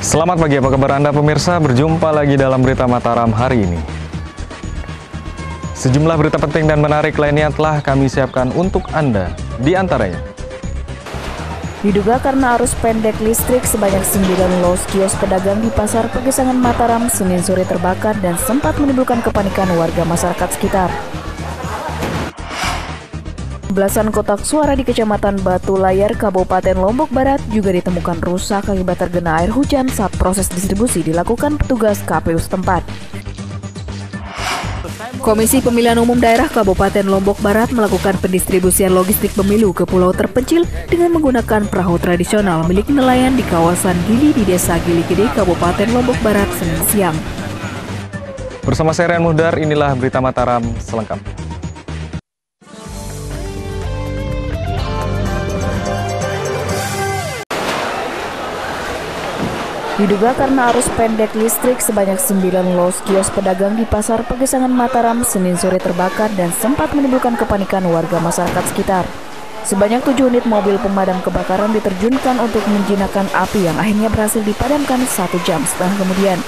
Selamat pagi, apa kabar Anda pemirsa? Berjumpa lagi dalam Berita Mataram hari ini. Sejumlah berita penting dan menarik lainnya telah kami siapkan untuk Anda. Di antaranya, diduga karena arus pendek listrik, sebanyak 9 los kios pedagang di Pasar Pegesangan Mataram Senin sore terbakar dan sempat menimbulkan kepanikan warga masyarakat sekitar. Belasan kotak suara di Kecamatan Batu Layar, Kabupaten Lombok Barat juga ditemukan rusak akibat terkena air hujan saat proses distribusi dilakukan petugas KPU setempat. Komisi Pemilihan Umum Daerah Kabupaten Lombok Barat melakukan pendistribusian logistik pemilu ke pulau terpencil dengan menggunakan perahu tradisional milik nelayan di kawasan Gili di Desa Gili Gede, Kabupaten Lombok Barat, Senin siang. bersama saya Rian Muhdar, inilah Berita Mataram selengkapnya. Diduga karena arus pendek listrik, sebanyak 9 los kios pedagang di Pasar Pegesangan Mataram Senin sore terbakar dan sempat menimbulkan kepanikan warga masyarakat sekitar. Sebanyak 7 unit mobil pemadam kebakaran diterjunkan untuk menjinakkan api yang akhirnya berhasil dipadamkan 1 jam setelah kemudian.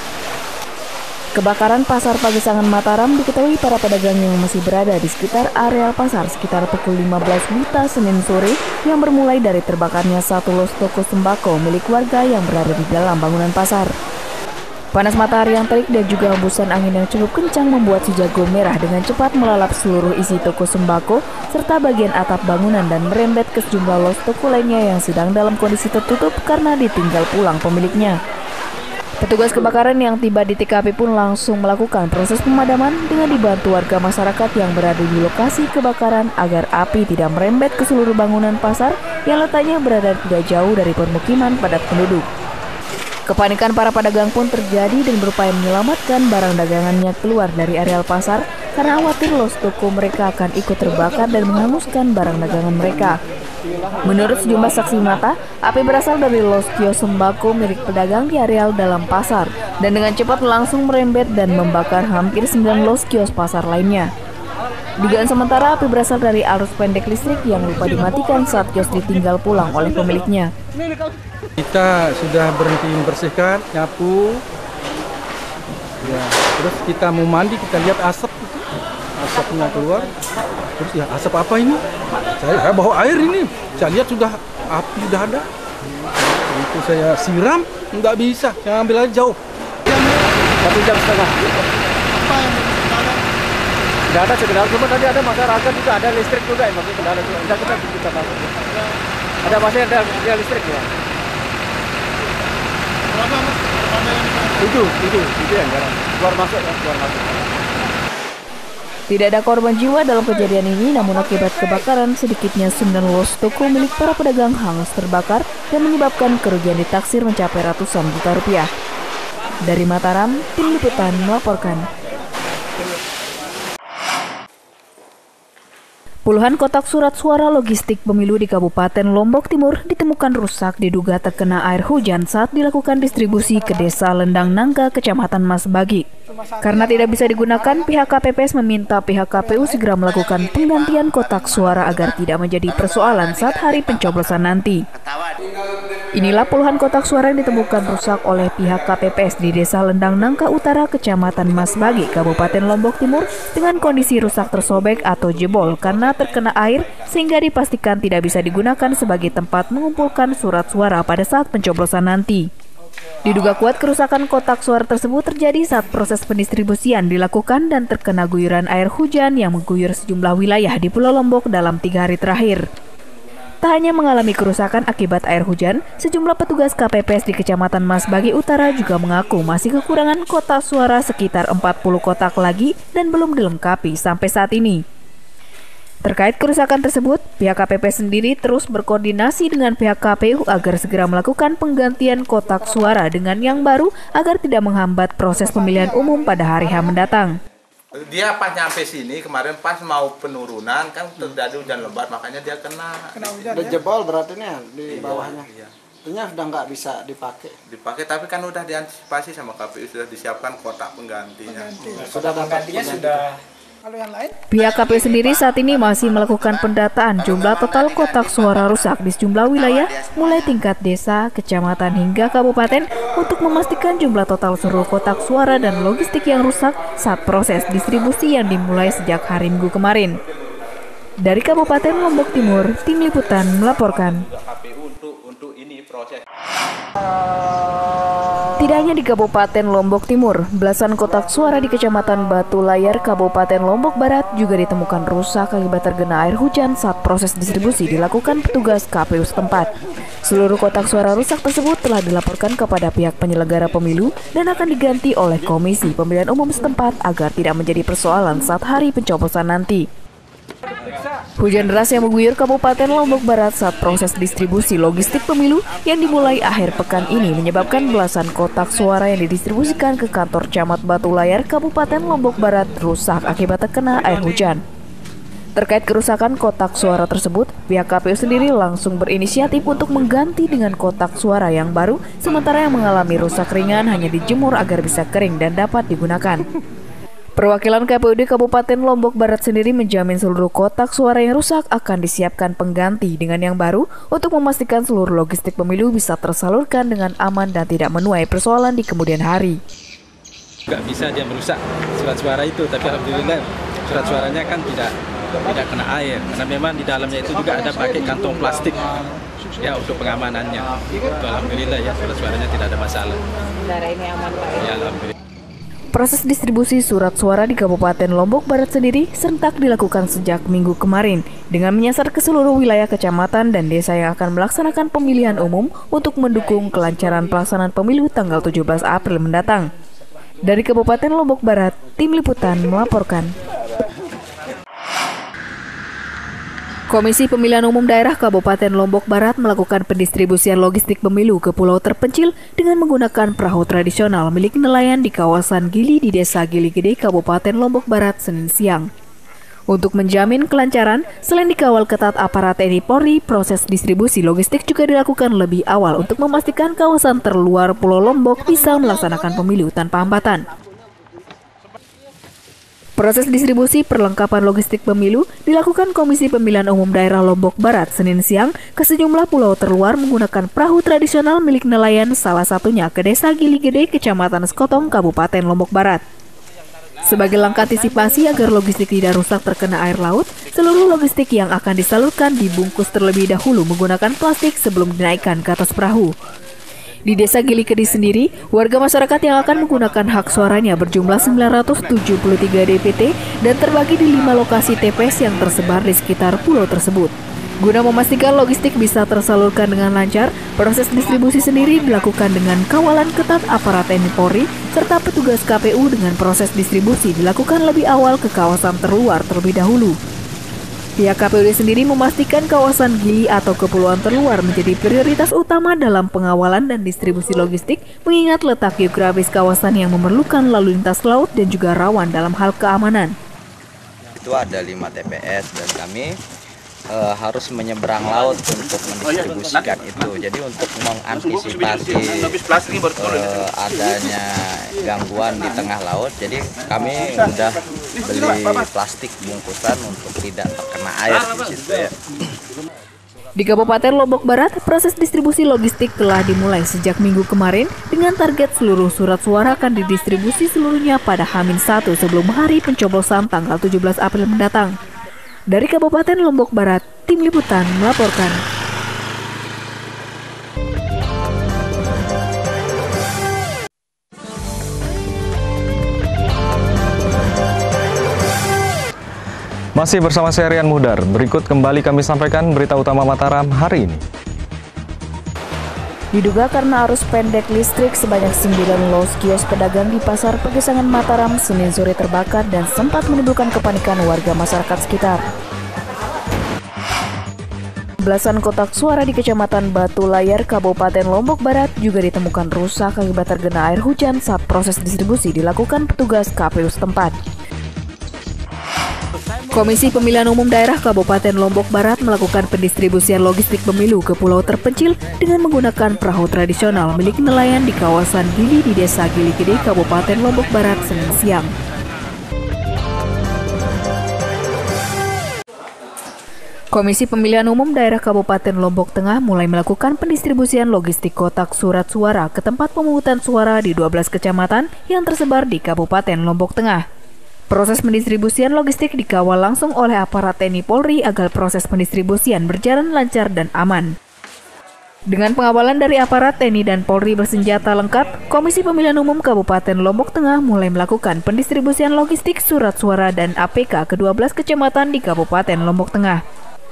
Kebakaran Pasar Pegesangan Mataram diketahui para pedagang yang masih berada di sekitar areal pasar sekitar pukul 15 WITA Senin sore yang bermulai dari terbakarnya 1 los toko sembako milik warga yang berada di dalam bangunan pasar. Panas matahari yang terik dan juga hembusan angin yang cukup kencang membuat si jago merah dengan cepat melalap seluruh isi toko sembako serta bagian atap bangunan dan merembet ke sejumlah los toko lainnya yang sedang dalam kondisi tertutup karena ditinggal pulang pemiliknya. Petugas kebakaran yang tiba di TKP pun langsung melakukan proses pemadaman dengan dibantu warga masyarakat yang berada di lokasi kebakaran agar api tidak merembet ke seluruh bangunan pasar yang letaknya berada tidak jauh dari permukiman padat penduduk. Kepanikan para pedagang pun terjadi dan berupaya menyelamatkan barang dagangannya keluar dari areal pasar karena khawatir los toko mereka akan ikut terbakar dan menghanguskan barang dagangan mereka. Menurut sejumlah saksi mata, api berasal dari los kios sembako milik pedagang di areal dalam pasar dan dengan cepat langsung merembet dan membakar hampir 9 los kios pasar lainnya. Dugaan sementara api berasal dari arus pendek listrik yang lupa dimatikan saat kios ditinggal pulang oleh pemiliknya. Kita sudah berhenti membersihkan, nyapu, ya, terus kita mau mandi, kita lihat asapnya keluar, terus ya asap apa ini? Saya bawa air ini, saya lihat sudah api sudah ada, itu saya siram, nggak bisa, saya ambil aja jauh. 1,5 jam. Apa yang ada? Tidak ada sekedar, cuma tadi ada masyarakat juga, ada listrik juga yang pakai kendala juga. Kita masuk. Ada masih ada listrik ya. Berapa mas? Itu yang jalan. Keluar masuk. Tidak ada korban jiwa dalam kejadian ini, namun akibat kebakaran sedikitnya 9 los toko milik para pedagang hangus terbakar dan menyebabkan kerugian ditaksir mencapai ratusan juta rupiah. Dari Mataram, tim liputan melaporkan. Puluhan kotak surat suara logistik pemilu di Kabupaten Lombok Timur ditemukan rusak diduga terkena air hujan saat dilakukan distribusi ke Desa Lendang Nangka, Kecamatan Masbagi. Karena tidak bisa digunakan, pihak KPPS meminta pihak KPU segera melakukan penggantian kotak suara agar tidak menjadi persoalan saat hari pencoblosan nanti. Inilah puluhan kotak suara yang ditemukan rusak oleh pihak KPPS di Desa Lendang Nangka Utara, Kecamatan Masbagi, Kabupaten Lombok Timur dengan kondisi rusak tersobek atau jebol karena terkena air sehingga dipastikan tidak bisa digunakan sebagai tempat mengumpulkan surat suara pada saat pencoblosan nanti. Diduga kuat kerusakan kotak suara tersebut terjadi saat proses pendistribusian dilakukan dan terkena guyuran air hujan yang mengguyur sejumlah wilayah di Pulau Lombok dalam 3 hari terakhir. Tak hanya mengalami kerusakan akibat air hujan, sejumlah petugas KPPS di Kecamatan Masbagi Utara juga mengaku masih kekurangan kotak suara sekitar 40 kotak lagi dan belum dilengkapi sampai saat ini. Terkait kerusakan tersebut, pihak KPPS sendiri terus berkoordinasi dengan pihak KPU agar segera melakukan penggantian kotak suara dengan yang baru agar tidak menghambat proses pemilihan umum pada hari H mendatang. Dia pas nyampe sini kemarin pas mau penurunan kan terjadi hujan lebat, makanya dia kena hujan. Udah jebol berarti nih di bawahnya. Iya. Artinya sudah nggak bisa dipakai. Tapi kan udah diantisipasi sama KPU, sudah disiapkan kotak penggantinya. Sudah penggantinya Pihak KPU sendiri saat ini masih melakukan pendataan jumlah total kotak suara rusak di sejumlah wilayah, mulai tingkat desa, kecamatan hingga kabupaten, untuk memastikan jumlah total seluruh kotak suara dan logistik yang rusak saat proses distribusi yang dimulai sejak hari Minggu kemarin. Dari Kabupaten Lombok Timur, Tim Liputan melaporkan. Tidak hanya di Kabupaten Lombok Timur, belasan kotak suara di Kecamatan Batu Layar, Kabupaten Lombok Barat juga ditemukan rusak akibat terkena air hujan saat proses distribusi dilakukan petugas KPU setempat. Seluruh kotak suara rusak tersebut telah dilaporkan kepada pihak penyelenggara pemilu dan akan diganti oleh Komisi Pemilihan Umum setempat agar tidak menjadi persoalan saat hari pencoblosan nanti. Hujan deras yang mengguyur Kabupaten Lombok Barat saat proses distribusi logistik pemilu yang dimulai akhir pekan ini menyebabkan belasan kotak suara yang didistribusikan ke kantor Camat Batu Layar, Kabupaten Lombok Barat rusak akibat terkena air hujan. Terkait kerusakan kotak suara tersebut, pihak KPU sendiri langsung berinisiatif untuk mengganti dengan kotak suara yang baru, sementara yang mengalami rusak ringan hanya dijemur agar bisa kering dan dapat digunakan. Perwakilan KPUD Kabupaten Lombok Barat sendiri menjamin seluruh kotak suara yang rusak akan disiapkan pengganti dengan yang baru untuk memastikan seluruh logistik pemilu bisa tersalurkan dengan aman dan tidak menuai persoalan di kemudian hari. Nggak bisa dia merusak surat suara itu, tapi alhamdulillah surat suaranya kan tidak kena air, karena memang di dalamnya itu juga ada pakai kantong plastik ya untuk pengamanannya. Itu alhamdulillah ya surat suaranya tidak ada masalah. Darah ini aman Pak. Ya alhamdulillah. Proses distribusi surat suara di Kabupaten Lombok Barat sendiri serentak dilakukan sejak Minggu kemarin dengan menyasar ke seluruh wilayah kecamatan dan desa yang akan melaksanakan pemilihan umum untuk mendukung kelancaran pelaksanaan pemilu tanggal 17 April mendatang. Dari Kabupaten Lombok Barat, Tim Liputan melaporkan. Komisi Pemilihan Umum Daerah Kabupaten Lombok Barat melakukan pendistribusian logistik pemilu ke pulau terpencil dengan menggunakan perahu tradisional milik nelayan di kawasan Gili di Desa Gili Gede, Kabupaten Lombok Barat, Senin siang. Untuk menjamin kelancaran, selain dikawal ketat aparat TNI Polri, proses distribusi logistik juga dilakukan lebih awal untuk memastikan kawasan terluar Pulau Lombok bisa melaksanakan pemilu tanpa hambatan. Proses distribusi perlengkapan logistik pemilu dilakukan Komisi Pemilihan Umum Daerah Lombok Barat Senin siang ke sejumlah pulau terluar menggunakan perahu tradisional milik nelayan, salah satunya ke Desa Gili Gede, Kecamatan Sekotong, Kabupaten Lombok Barat. Sebagai langkah antisipasi agar logistik tidak rusak terkena air laut, seluruh logistik yang akan disalurkan dibungkus terlebih dahulu menggunakan plastik sebelum dinaikkan ke atas perahu. Di Desa Gili Gede sendiri, warga masyarakat yang akan menggunakan hak suaranya berjumlah 973 DPT dan terbagi di 5 lokasi TPS yang tersebar di sekitar pulau tersebut. Guna memastikan logistik bisa tersalurkan dengan lancar, proses distribusi sendiri dilakukan dengan kawalan ketat aparat TNI Polri serta petugas KPU dengan proses distribusi dilakukan lebih awal ke kawasan terluar terlebih dahulu. Pihak KPUD sendiri memastikan kawasan Gili atau kepulauan terluar menjadi prioritas utama dalam pengawalan dan distribusi logistik mengingat letak geografis kawasan yang memerlukan lalu lintas laut dan juga rawan dalam hal keamanan. Itu ada 5 TPS dan kami harus menyeberang laut untuk mendistribusikan itu. Jadi untuk mengantisipasi adanya gangguan di tengah laut, jadi kami sudah beli plastik bungkusan untuk tidak terkena air di situ ya. Di Kabupaten Lombok Barat, proses distribusi logistik telah dimulai sejak Minggu kemarin dengan target seluruh surat suara akan didistribusi seluruhnya pada H-1 sebelum hari pencoblosan tanggal 17 April mendatang. Dari Kabupaten Lombok Barat, Tim Liputan melaporkan. Masih bersama saya Rian Muhdar, berikut kembali kami sampaikan berita utama Mataram hari ini. Diduga karena arus pendek listrik, sebanyak 9 los kios pedagang di Pasar Pegesangan Mataram Senin sore terbakar dan sempat menimbulkan kepanikan warga masyarakat sekitar. Belasan kotak suara di Kecamatan Batu Layar, Kabupaten Lombok Barat juga ditemukan rusak akibat terkena air hujan saat proses distribusi dilakukan petugas KPU setempat. Komisi Pemilihan Umum Daerah Kabupaten Lombok Barat melakukan pendistribusian logistik pemilu ke pulau terpencil dengan menggunakan perahu tradisional milik nelayan di kawasan Gili di Desa Gili Gede, Kabupaten Lombok Barat, Senin siang. Komisi Pemilihan Umum Daerah Kabupaten Lombok Tengah mulai melakukan pendistribusian logistik kotak surat suara ke tempat pemungutan suara di 12 kecamatan yang tersebar di Kabupaten Lombok Tengah. Proses pendistribusian logistik dikawal langsung oleh aparat TNI Polri agar proses pendistribusian berjalan lancar dan aman. Dengan pengawalan dari aparat TNI dan Polri bersenjata lengkap, Komisi Pemilihan Umum Kabupaten Lombok Tengah mulai melakukan pendistribusian logistik surat suara dan APK ke 12 kecamatan di Kabupaten Lombok Tengah.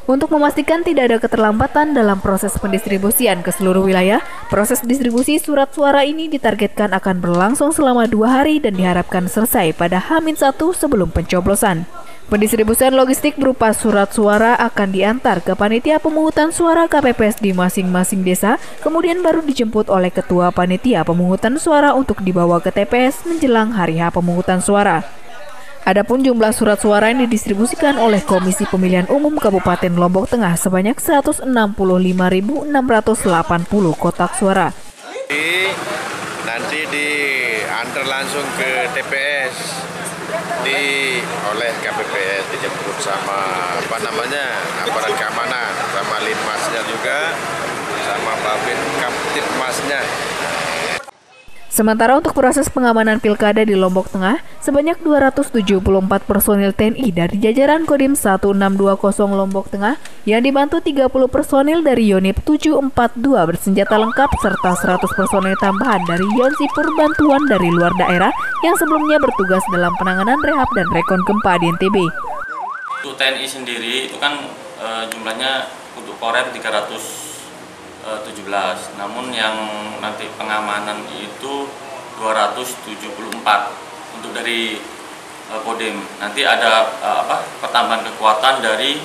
Untuk memastikan tidak ada keterlambatan dalam proses pendistribusian ke seluruh wilayah, proses distribusi surat suara ini ditargetkan akan berlangsung selama 2 hari dan diharapkan selesai pada H-1 sebelum pencoblosan. Pendistribusian logistik berupa surat suara akan diantar ke panitia pemungutan suara KPPS di masing-masing desa, kemudian baru dijemput oleh ketua panitia pemungutan suara untuk dibawa ke TPS menjelang hari H pemungutan suara. Adapun jumlah surat suara yang didistribusikan oleh Komisi Pemilihan Umum Kabupaten Lombok Tengah sebanyak 165.680 kotak suara. Nanti diantar langsung ke TPS oleh KPPS, dijemput sama aparat keamanan, sama linmasnya juga, sama babin kaptipmasnya. Sementara untuk proses pengamanan pilkada di Lombok Tengah, sebanyak 274 personil TNI dari jajaran Kodim 1620 Lombok Tengah yang dibantu 30 personil dari Yonif 742 bersenjata lengkap serta 100 personil tambahan dari Yonsipur bantuan dari luar daerah yang sebelumnya bertugas dalam penanganan rehab dan rekon gempa di NTB. Untuk TNI sendiri itu kan jumlahnya untuk Korem 317, namun yang nanti pengamanan itu 274 untuk dari Kodim. Nanti ada pertambahan kekuatan dari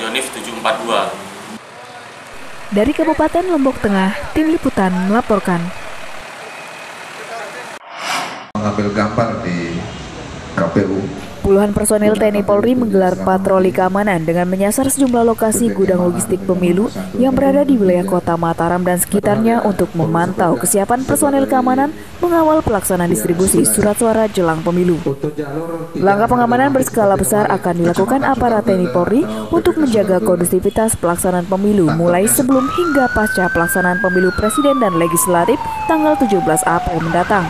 Yonif 742. Dari Kabupaten Lombok Tengah, Tim Liputan melaporkan. Mengambil gambar di KPU. Puluhan personil TNI Polri menggelar patroli keamanan dengan menyasar sejumlah lokasi gudang logistik pemilu yang berada di wilayah Kota Mataram dan sekitarnya untuk memantau kesiapan personil keamanan mengawal pelaksanaan distribusi surat suara jelang pemilu. Langkah pengamanan berskala besar akan dilakukan aparat TNI Polri untuk menjaga kondusivitas pelaksanaan pemilu mulai sebelum hingga pasca pelaksanaan pemilu presiden dan legislatif tanggal 17 April mendatang.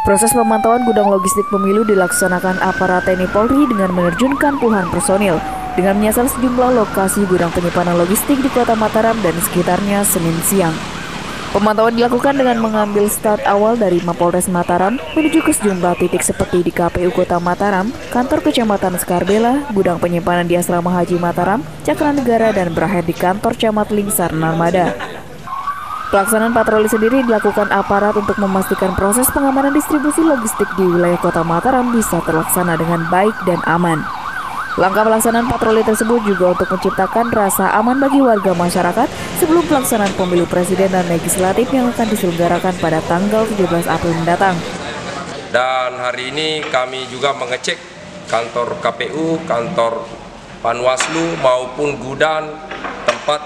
Proses pemantauan gudang logistik pemilu dilaksanakan aparat TNI Polri dengan menerjunkan puluhan personil dengan menyasar sejumlah lokasi gudang penyimpanan logistik di Kota Mataram dan sekitarnya Senin siang. Pemantauan dilakukan dengan mengambil start awal dari Mapolres Mataram menuju ke sejumlah titik seperti di KPU Kota Mataram, kantor Kecamatan Skarbela, gudang penyimpanan di Asrama Haji Mataram, Cakranegara, dan berakhir di kantor Camat Lingsar Narmada. Pelaksanaan patroli sendiri dilakukan aparat untuk memastikan proses pengamanan distribusi logistik di wilayah Kota Mataram bisa terlaksana dengan baik dan aman. Langkah pelaksanaan patroli tersebut juga untuk menciptakan rasa aman bagi warga masyarakat sebelum pelaksanaan pemilu presiden dan legislatif yang akan diselenggarakan pada tanggal 17 April mendatang. Dan hari ini kami juga mengecek kantor KPU, kantor Panwaslu maupun gudang tempat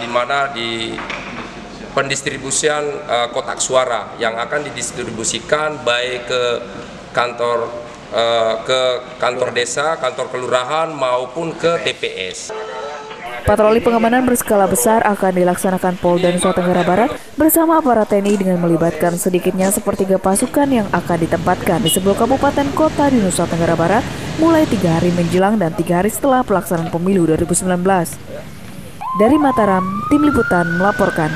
di mana di pendistribusian kotak suara yang akan didistribusikan baik ke kantor desa, kantor kelurahan maupun ke TPS. Patroli pengamanan berskala besar akan dilaksanakan Polda Nusa Tenggara Barat bersama aparat TNI dengan melibatkan sedikitnya sepertiga pasukan yang akan ditempatkan di sebuah kabupaten kota di Nusa Tenggara Barat mulai 3 hari menjelang dan 3 hari setelah pelaksanaan pemilu 2019. Dari Mataram, Tim Liputan melaporkan.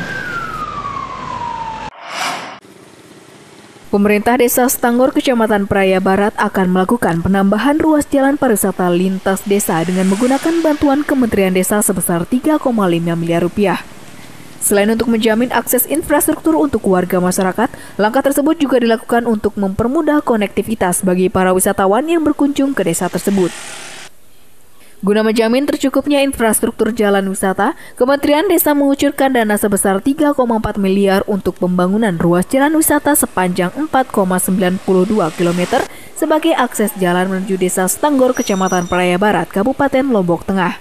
Pemerintah Desa Stanggor, Kecamatan Praia Barat akan melakukan penambahan ruas jalan pariwisata lintas desa dengan menggunakan bantuan Kementerian Desa sebesar 3,5 miliar rupiah. Selain untuk menjamin akses infrastruktur untuk warga masyarakat, langkah tersebut juga dilakukan untuk mempermudah konektivitas bagi para wisatawan yang berkunjung ke desa tersebut. Guna menjamin tercukupnya infrastruktur jalan wisata, Kementerian Desa mengucurkan dana sebesar 3,4 miliar untuk pembangunan ruas jalan wisata sepanjang 4,92 km sebagai akses jalan menuju Desa Stanggor, Kecamatan Praia Barat, Kabupaten Lombok Tengah.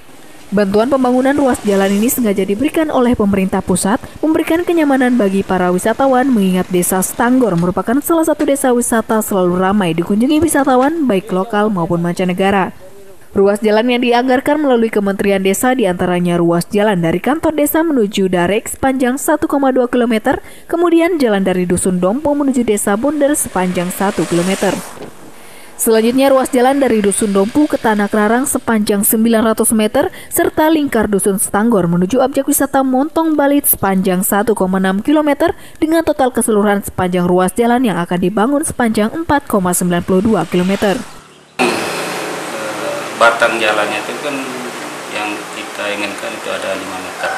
Bantuan pembangunan ruas jalan ini sengaja diberikan oleh pemerintah pusat, memberikan kenyamanan bagi para wisatawan mengingat Desa Stanggor merupakan salah satu desa wisata selalu ramai dikunjungi wisatawan baik lokal maupun mancanegara. Ruas jalan yang dianggarkan melalui Kementerian Desa diantaranya ruas jalan dari kantor desa menuju Darek sepanjang 1,2 km, kemudian jalan dari Dusun Dompo menuju Desa Bonder sepanjang 1 km. Selanjutnya ruas jalan dari Dusun Dompu ke Tanah Krarang sepanjang 900 meter, serta lingkar Dusun Setanggor menuju objek wisata Montong Balit sepanjang 1,6 km dengan total keseluruhan sepanjang ruas jalan yang akan dibangun sepanjang 4,92 km. Batang jalannya itu kan yang kita inginkan itu ada 5 meter.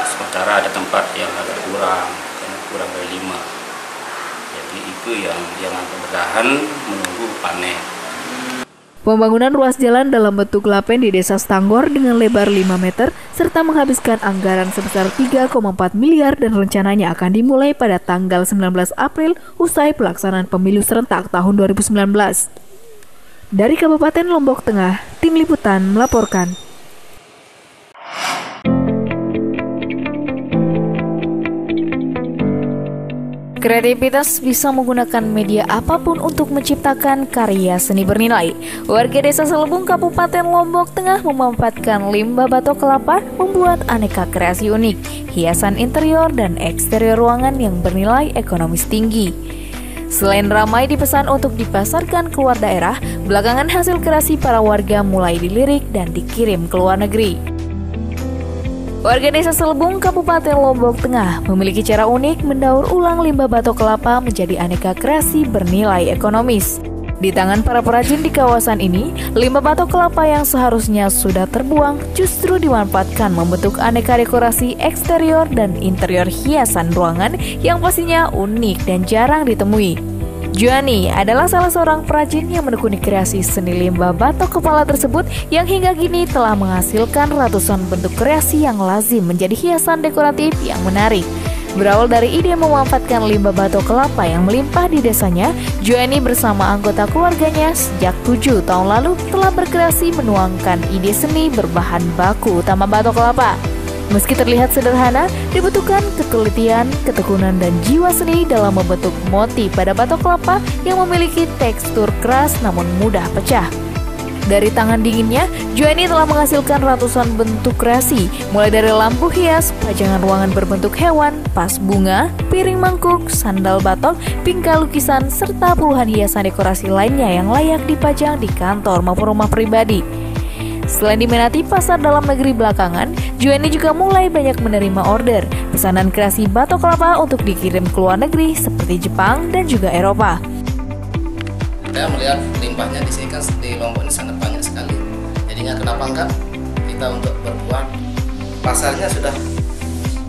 Sementara ada tempat yang agak kurang dari 5. Jadi itu yang akan bertahan menunggu panen. Pembangunan ruas jalan dalam bentuk lapen di Desa Setanggor dengan lebar 5 meter serta menghabiskan anggaran sebesar 3,4 miliar dan rencananya akan dimulai pada tanggal 19 April usai pelaksanaan pemilu serentak tahun 2019. Dari Kabupaten Lombok Tengah, Tim Liputan melaporkan. Kreativitas bisa menggunakan media apapun untuk menciptakan karya seni bernilai. Warga Desa Selebung, Kabupaten Lombok Tengah memanfaatkan limbah batok kelapa membuat aneka kreasi unik, hiasan interior dan eksterior ruangan yang bernilai ekonomis tinggi. Selain ramai dipesan untuk dipasarkan keluar daerah, belakangan hasil kreasi para warga mulai dilirik dan dikirim ke luar negeri. Warga Desa Selebung, Kabupaten Lombok Tengah memiliki cara unik mendaur ulang limbah batok kelapa menjadi aneka kreasi bernilai ekonomis. Di tangan para perajin di kawasan ini, limbah batok kelapa yang seharusnya sudah terbuang justru dimanfaatkan membentuk aneka dekorasi eksterior dan interior hiasan ruangan yang pastinya unik dan jarang ditemui. Juani adalah salah seorang perajin yang menekuni kreasi seni limbah batok kepala tersebut yang hingga kini telah menghasilkan ratusan bentuk kreasi yang lazim menjadi hiasan dekoratif yang menarik. Berawal dari ide memanfaatkan limbah batok kelapa yang melimpah di desanya, Juani bersama anggota keluarganya sejak 7 tahun lalu telah berkreasi menuangkan ide seni berbahan baku utama batok kelapa. Meski terlihat sederhana, dibutuhkan ketelitian, ketekunan, dan jiwa seni dalam membentuk motif pada batok kelapa yang memiliki tekstur keras namun mudah pecah. Dari tangan dinginnya, Juani telah menghasilkan ratusan bentuk kreasi, mulai dari lampu hias, pajangan ruangan berbentuk hewan, vas bunga, piring mangkuk, sandal batok, pingka lukisan, serta puluhan hiasan dekorasi lainnya yang layak dipajang di kantor maupun rumah pribadi. Selain diminati pasar dalam negeri belakangan, Juani juga mulai banyak menerima order pesanan kreasi batok kelapa untuk dikirim ke luar negeri seperti Jepang dan juga Eropa. Saya melihat limbahnya di sini kan di Lombok ini sangat banyak sekali. Jadinya kenapa enggak kita untuk berbuat, pasarnya sudah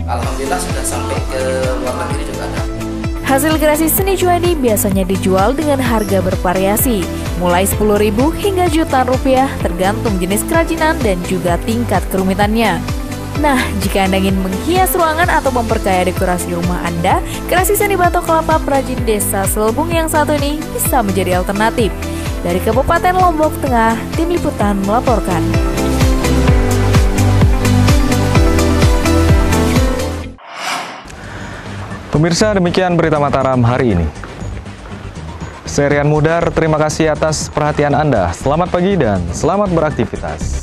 alhamdulillah sudah sampai ke luar negeri juga ada. Hasil kreasi seni Juani biasanya dijual dengan harga bervariasi, mulai 10.000 hingga jutaan rupiah tergantung jenis kerajinan dan juga tingkat kerumitannya. Nah, jika Anda ingin menghias ruangan atau memperkaya dekorasi rumah Anda, kreasi seni batok kelapa perajin Desa Selebung yang satu ini bisa menjadi alternatif. Dari Kabupaten Lombok Tengah, Tim Liputan melaporkan. Pemirsa, demikian berita Mataram hari ini. Serian Mudar, terima kasih atas perhatian Anda. Selamat pagi dan selamat beraktivitas.